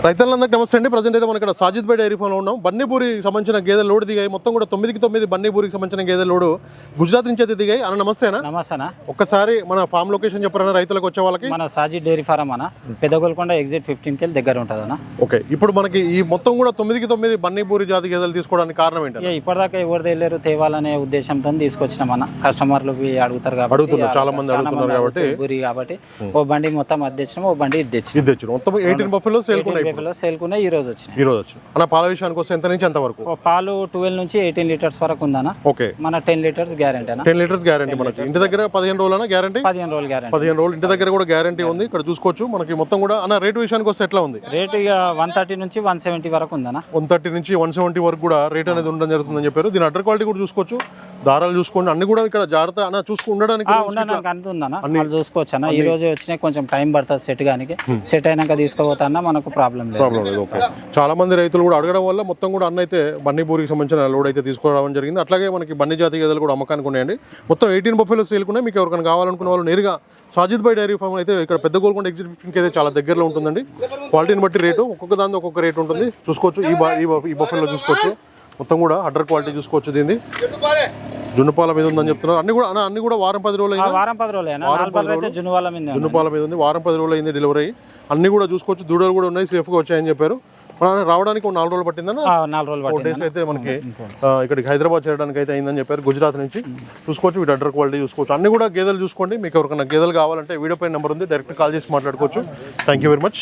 రైతులందరికీ నమస్తే అండి. ప్రజెంట్ అయితే మనం ఇక్కడ సాజిద్ భాయ్ డైరీ ఫామ్లో ఉన్నాం. బన్నీపూరికి సంబంధించిన గేదె లోడ్ దిగాయి. మొత్తం కూడా 9కి 9 బన్నీపూరికి సంబంధించిన గేదె లోడు గుజరాత్ నుంచి అయితే దిగాయి. అన్న నమస్తేనా? నమస్తేనా. ఒక్కసారి మన ఫామ్ లొకేషన్ చెప్పారన్న రైతులకు వచ్చే వాళ్ళకి. మన సాజిద్ డైరీ ఫారం అన్న పెద్దగోల్కొండ ఎగ్జిట్ 15 కి దగ్గర ఉంటుంది అన్న. ఓకే, ఇప్పుడు మనకి ఈ మొత్తం కూడా 9కి 9 బన్నీపూరి జాతి గేదెలు తీసుకోవడానికి కారణం ఏంటి? ఇప్పటిదాకా ఎవరు తెలియరు తేవాలనే ఉద్దేశంతో తీసుకొచ్చినామన్న. కస్టమర్లు అడుగుతారు కాబట్టి చాలా మంది అడుగుతున్నారు కాబట్టి ఓ బండి మొత్తం అది తెచ్చినాం, ఓ బండి ఇది తెచ్చి మొత్తం 18 బఫెలో సేల్కున్నాయి. ఈ రోజు వచ్చినాయి. అన్న పాల విషయానికి వస్తే ఎంత నుంచి ఎంత వరకు? పాలు 12 నుంచి 18 లీటర్స్ వరకు ఉందన్న. ఓకే, మన 10 లీటర్స్ గ్యారెంటీ అన్న. 10 లీటర్స్ గ్యారెంటీ మనకి. ఇంటి దగ్గర 15 రోజులైనా గ్యారెంటీ? 15 రోజులు గ్యారెంటీ. 15 రోజులు ఇంటి దగ్గర కూడా గ్యారెంటీ ఉంది. ఇక్కడ చూసుకోవచ్చు మనకి మొత్తం కూడా. అన్న రేటు విషయానికి వస్తే ఎట్లా ఉంది? రేటు ఇక 130 నుంచి 170 వరకు ఉందన్న. 130 నుంచి 170 వరకు కూడా రేట్ అనేది ఉండడం జరుగుతుందని చెప్పారు. దీని అడ్డర్ క్వాలిటీ కూడా చూసుకోవచ్చు, దారాలు చూసుకోండి, అన్ని కూడా ఇక్కడ జాగ్రత్త అన్న చూసుకుని ఉండడానికి అంతుందన్న. వాళ్ళు చూసుకోవచ్చు అన్న. ఈ రోజు వచ్చినాయి, కొంచెం టైం పడుతుంది సెట్ గానికి. సెట్ అయినాక తీసుకోపోతా మనకు ప్రాబ్లం లేదు. ఓకే, చాలా మంది రైతులు కూడా అడగడం వల్ల మొత్తం కూడా అన్న అయితే బన్నీపూరికి సంబంధించిన లోడ్ అయితే తీసుకోవడం జరిగింది. అట్లాగే మనకి బన్నీ జాతి గేదెలు కూడా అమ్మకానికి ఉన్నాయండి. మొత్తం 18 బఫెలో సేల్కున్నాయి. మీకు ఎవరికైనా కావాలనుకున్న వాళ్ళు నేరుగా సాజిద్ భాయ్ డైరీ ఫామ్ అయితే ఇక్కడ పెద్ద గోల్కొండ ఎగ్జిట్ 15కి అయితే చాలా దగ్గరలో ఉంటుందండి. క్వాలిటీని బట్టి రేటు ఒక్కొక్క దాని ఒక్కొక్క రేట్ ఉంటుంది. చూసుకోవచ్చు ఈ బఫెలో చూసుకోవచ్చు. మొత్తం కూడా అడ్డర్ క్వాలిటీ చూసుకోవచ్చు. దీన్ని జున్నుపాల మీద ఉందని చెప్తున్నారు. అన్ని కూడా వారం 10 రోజులు అయింది. వారం 10 రోజులు జున్నుపాల మీద ఉంది. వారం 10 రోజులు అయింది డెలివరీ. అన్ని కూడా చూసుకోవచ్చు. దూడలు కూడా ఉన్నాయి, సేఫ్గా వచ్చాయని చెప్పారు. రావడానికి 4 రోజులు పట్టిందన్న. 4 రోజులు 4 డేస్ అయితే మనకి ఇక్కడికి హైదరాబాద్ చేయడానికి అయితే అయిందని చెప్పారు గుజరాత్ నుంచి. చూసుకోవచ్చు వీటి అడ్డర్ క్వాలిటీ చూసుకోవచ్చు. అన్ని కూడా గేదెలు చూసుకోండి. మీకు ఎవరికైనా గేదెలు కావాలంటే వీడియో పైన నెంబర్ ఉంది, డైరెక్ట్ కాల్ చేసి మాట్లాడుకోవచ్చు. Thank you very much.